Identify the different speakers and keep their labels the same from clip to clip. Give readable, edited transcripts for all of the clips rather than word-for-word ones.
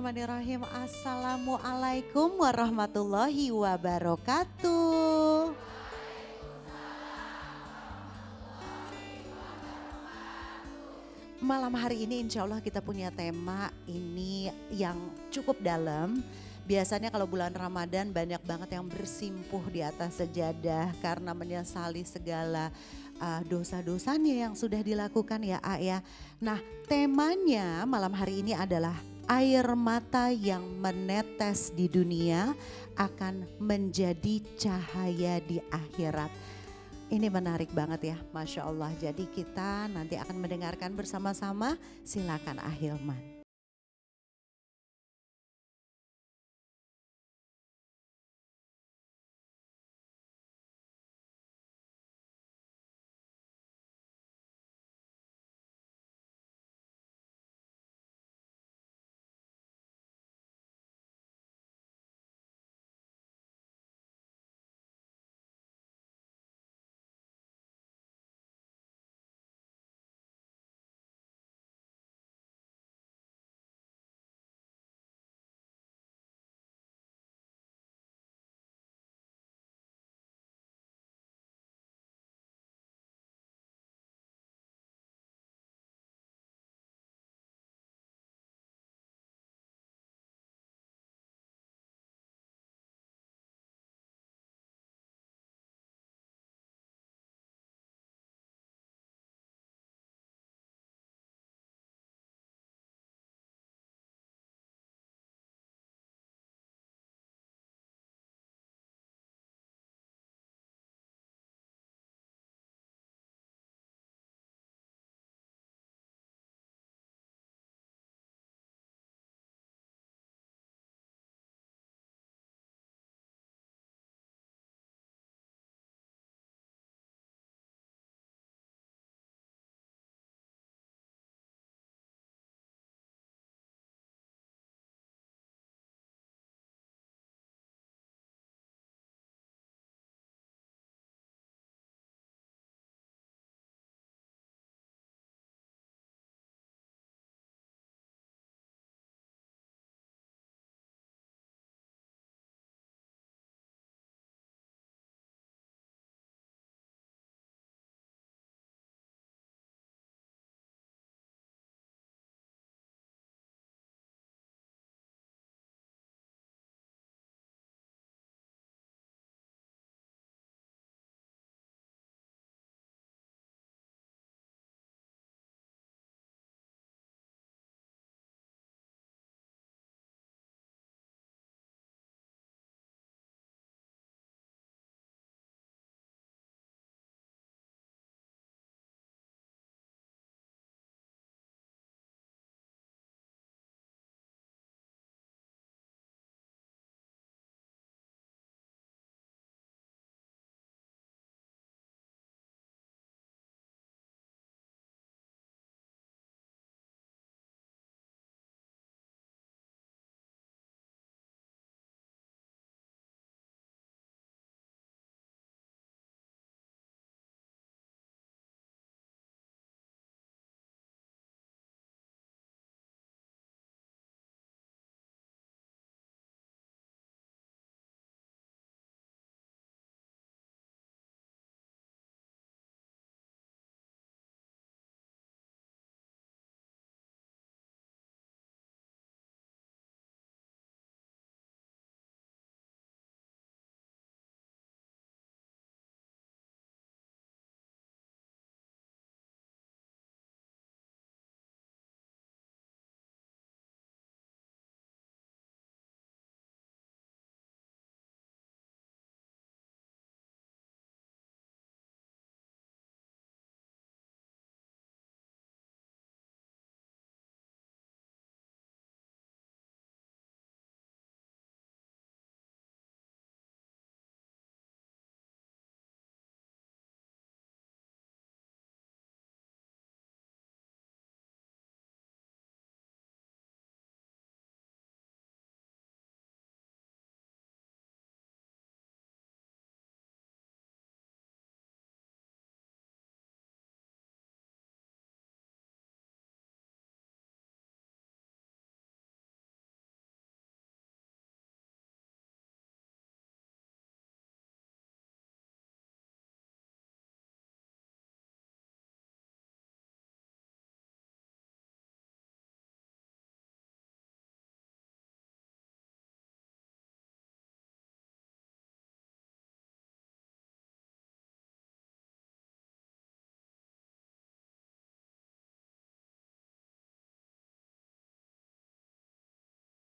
Speaker 1: Bismillahirrahmanirrahim. Assalamualaikum warahmatullahi wabarakatuh. Malam hari ini insya Allah kita punya tema ini yang cukup dalam. Biasanya kalau bulan Ramadan banyak banget yang bersimpuh di atas sejadah karena menyesali segala dosa-dosanya yang sudah dilakukan ya A ya. Nah temanya malam hari ini adalah air mata yang menetes di dunia akan menjadi cahaya di akhirat. Ini menarik banget ya, Masya Allah. Jadi kita nanti akan mendengarkan bersama-sama, silakan Ahilman.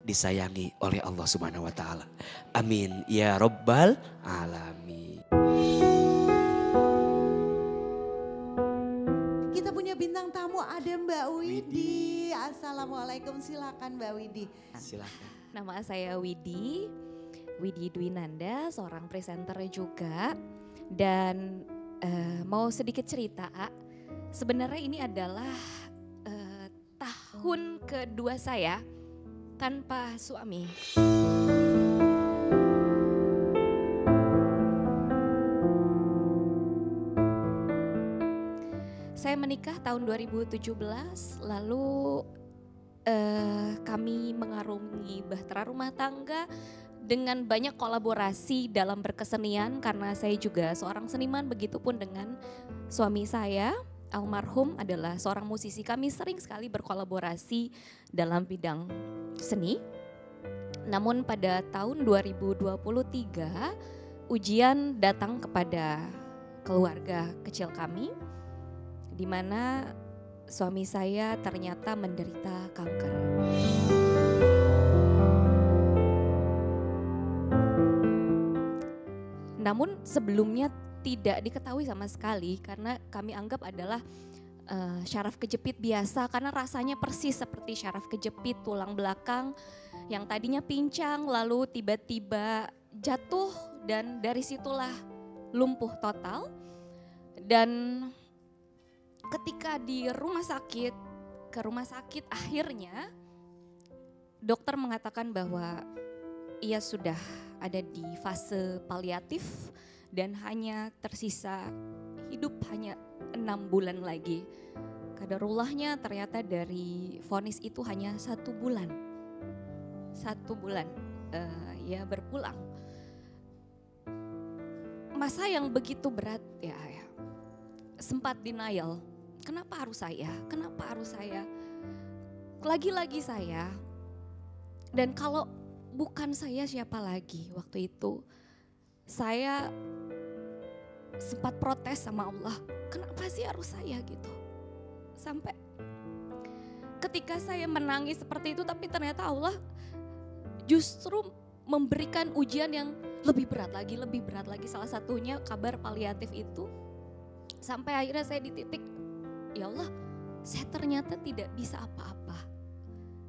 Speaker 2: disayangi oleh Allah Subhanahu wa taala. Amin ya rabbal alamin.
Speaker 1: Kita punya bintang tamu, ada Mbak Widi. Assalamualaikum, silakan Mbak Widi.
Speaker 2: Silakan.
Speaker 3: Nama saya Widi Dwinanda, seorang presenter juga. Dan mau sedikit cerita, sebenarnya ini adalah tahun kedua saya tanpa suami. Saya menikah tahun 2017, lalu kami mengarungi bahtera rumah tangga dengan banyak kolaborasi dalam berkesenian karena saya juga seorang seniman, begitupun dengan suami saya almarhum adalah seorang musisi. Kami sering sekali berkolaborasi dalam bidang seni. Namun pada tahun 2023 ujian datang kepada keluarga kecil kami, di mana suami saya ternyata menderita kanker. Namun sebelumnya tidak diketahui sama sekali karena kami anggap adalah syaraf kejepit biasa, karena rasanya persis seperti syaraf kejepit tulang belakang yang tadinya pincang lalu tiba-tiba jatuh dan dari situlah lumpuh total. Dan ketika di rumah sakit akhirnya dokter mengatakan bahwa ia sudah ada di fase paliatif dan hanya tersisa hidup hanya 6 bulan lagi. Qadarullahnya ternyata dari vonis itu hanya 1 bulan. 1 bulan ia berpulang. Masa yang begitu berat ya. Sempat denial. Kenapa harus saya? Kenapa harus saya? Lagi-lagi saya. Dan kalau bukan saya siapa lagi waktu itu? Saya sempat protes sama Allah. Kenapa sih harus saya gitu? Sampai ketika saya menangis seperti itu, tapi ternyata Allah justru memberikan ujian yang lebih berat lagi. Salah satunya kabar paliatif itu. Sampai akhirnya saya di titik, ya Allah, saya ternyata tidak bisa apa-apa.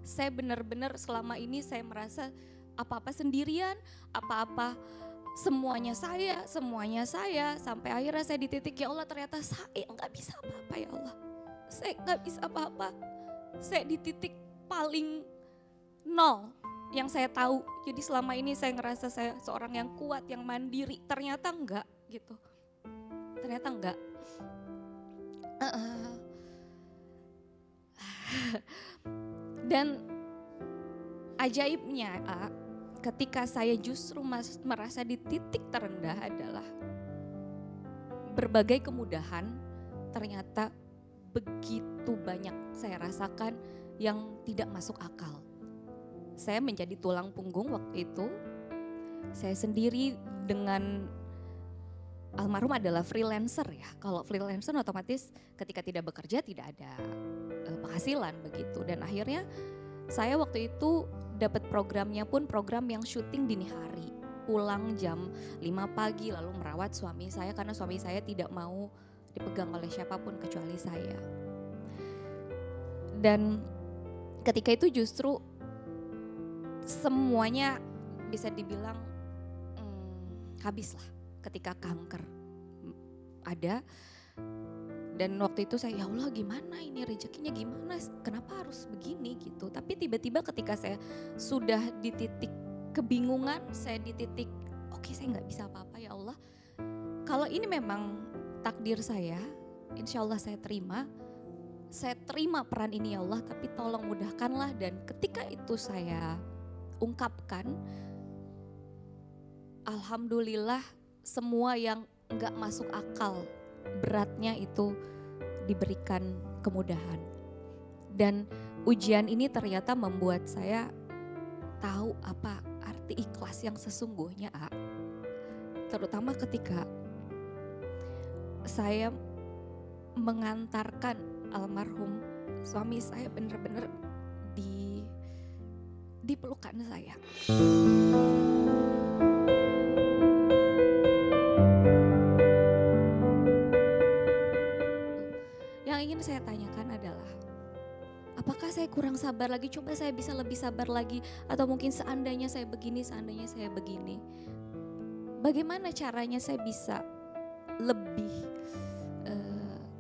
Speaker 3: Saya benar-benar selama ini saya merasa apa-apa sendirian, apa-apa semuanya saya. Sampai akhirnya saya di titik, ya Allah ternyata saya nggak bisa apa-apa ya Allah. Saya nggak bisa apa-apa. Saya di titik paling nol yang saya tahu. Jadi selama ini saya ngerasa saya seorang yang kuat, yang mandiri. Ternyata enggak gitu. Ternyata enggak. Dan ajaibnya ketika saya justru merasa di titik terendah adalah berbagai kemudahan ternyata begitu banyak saya rasakan yang tidak masuk akal. Saya menjadi tulang punggung waktu itu. Saya sendiri dengan almarhum adalah freelancer ya. Kalau freelancer otomatis ketika tidak bekerja tidak ada penghasilan begitu. Dan akhirnya saya waktu itu dapat programnya pun program yang syuting dini hari. Pulang jam 5 pagi lalu merawat suami saya karena suami saya tidak mau dipegang oleh siapapun kecuali saya. Dan ketika itu justru semuanya bisa dibilang habislah ketika kanker ada. Dan waktu itu saya, ya Allah gimana ini rezekinya gimana, kenapa harus begini gitu. Tapi tiba-tiba ketika saya sudah di titik kebingungan, saya di titik oke, saya gak bisa apa-apa ya Allah. Kalau ini memang takdir saya, insya Allah saya terima peran ini ya Allah, tapi tolong mudahkanlah. Dan ketika itu saya ungkapkan, alhamdulillah semua yang gak masuk akal beratnya itu diberikan kemudahan. Dan ujian ini ternyata membuat saya tahu apa arti ikhlas yang sesungguhnya. Terutama ketika saya mengantarkan almarhum suami saya benar-benar di di pelukan saya. Yang ingin saya tanyakan adalah, apakah saya kurang sabar lagi? Coba saya bisa lebih sabar lagi. Atau mungkin seandainya saya begini, seandainya saya begini. Bagaimana caranya saya bisa lebih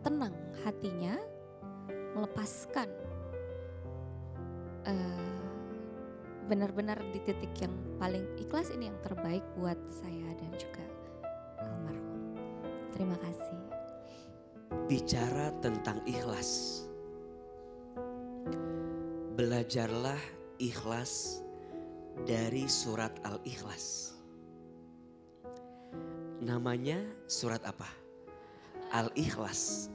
Speaker 3: tenang hatinya, melepaskan benar-benar di titik yang paling ikhlas, ini yang terbaik buat saya dan juga almarhum. Terima kasih.
Speaker 2: Bicara tentang ikhlas. Belajarlah ikhlas dari surat Al-Ikhlas. Namanya surat apa? Al-Ikhlas.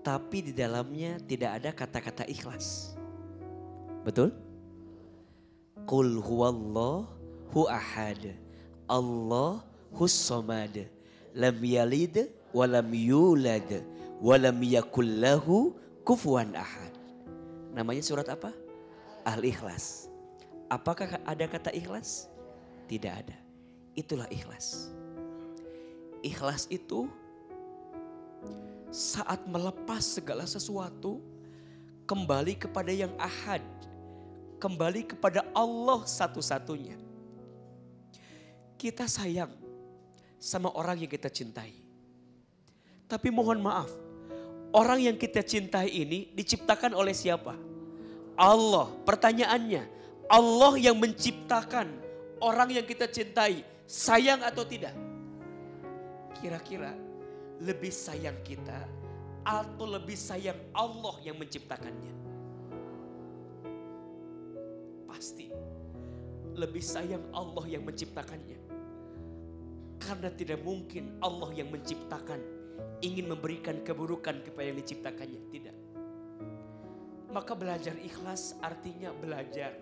Speaker 2: Tapi di dalamnya tidak ada kata-kata ikhlas. Betul? Qul huwallahu ahad. Allahus samad. Lam yalid wa lam yulad wa lam yakul lahu kufuwan ahad. Namanya surat apa? Al-Ikhlas. Apakah ada kata ikhlas? Tidak ada. Itulah ikhlas. Ikhlas itu saat melepas segala sesuatu, kembali kepada yang ahad, kembali kepada Allah satu-satunya. Kita sayang sama orang yang kita cintai. Tapi mohon maaf, orang yang kita cintai ini diciptakan oleh siapa? Allah. Pertanyaannya, Allah yang menciptakan orang yang kita cintai, sayang atau tidak? Kira-kira lebih sayang kita atau lebih sayang Allah yang menciptakannya? Pasti lebih sayang Allah yang menciptakannya. Karena tidak mungkin Allah yang menciptakan ingin memberikan keburukan kepada yang diciptakannya. Tidak. Maka belajar ikhlas artinya belajar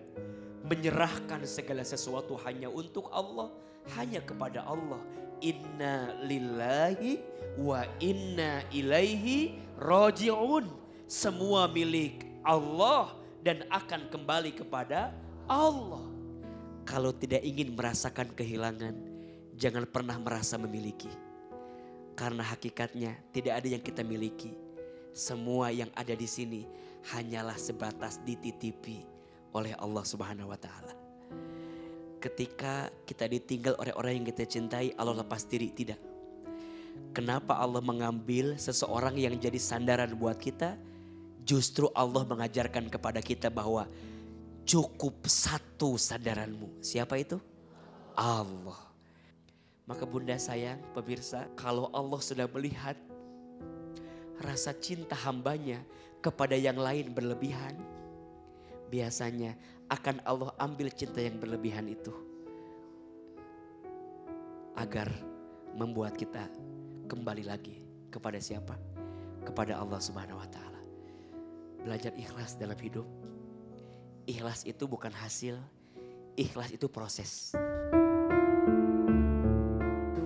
Speaker 2: menyerahkan segala sesuatu hanya untuk Allah, hanya kepada Allah. Inna lillahi wa inna ilaihi raji'un. Semua milik Allah dan akan kembali kepada Allah. Kalau tidak ingin merasakan kehilangan, jangan pernah merasa memiliki. Karena hakikatnya tidak ada yang kita miliki. Semua yang ada di sini hanyalah sebatas dititipi oleh Allah Subhanahu wa taala. Ketika kita ditinggal oleh orang yang kita cintai, Allah lepas diri? Tidak. Kenapa Allah mengambil seseorang yang jadi sandaran buat kita? Justru Allah mengajarkan kepada kita bahwa cukup satu sandaranmu. Siapa itu? Allah. Maka bunda sayang, pemirsa, kalau Allah sudah melihat rasa cinta hambanya kepada yang lain berlebihan, biasanya akan Allah ambil cinta yang berlebihan itu agar membuat kita kembali lagi kepada siapa? Kepada Allah Subhanahu wa taala. Belajar ikhlas dalam hidup. Ikhlas itu bukan hasil, ikhlas itu proses.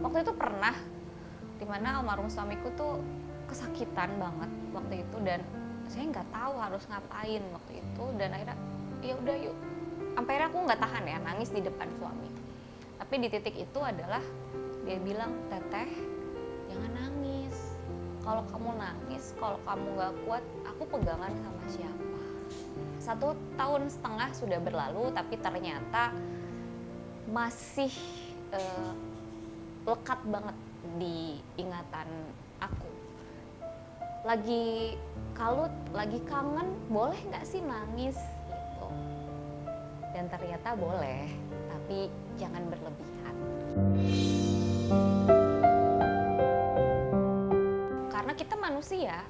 Speaker 4: Waktu itu pernah dimana almarhum suamiku tuh kesakitan banget waktu itu, dan saya nggak tahu harus ngapain waktu itu, dan akhirnya ya udah yuk. Sampai akhirnya aku nggak tahan ya nangis di depan suami. Tapi di titik itu adalah dia bilang, Teteh jangan nangis. Kalau kamu nangis, kalau kamu nggak kuat, aku pegangan sama siapa? 1,5 tahun sudah berlalu, tapi ternyata masih lekat banget di ingatan aku. Lagi kalut, lagi kangen, boleh nggak sih nangis? Gitu. Dan ternyata boleh, tapi jangan berlebihan. Karena kita manusia,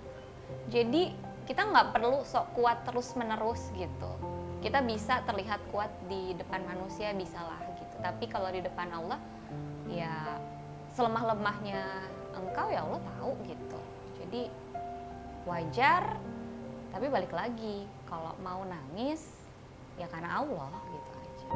Speaker 4: jadi kita nggak perlu sok kuat terus-menerus gitu. Kita bisa terlihat kuat di depan manusia, bisalah gitu. Tapi kalau di depan Allah, ya selemah-lemahnya engkau ya Allah tahu gitu. Jadi wajar, tapi balik lagi kalau mau nangis ya karena Allah gitu aja.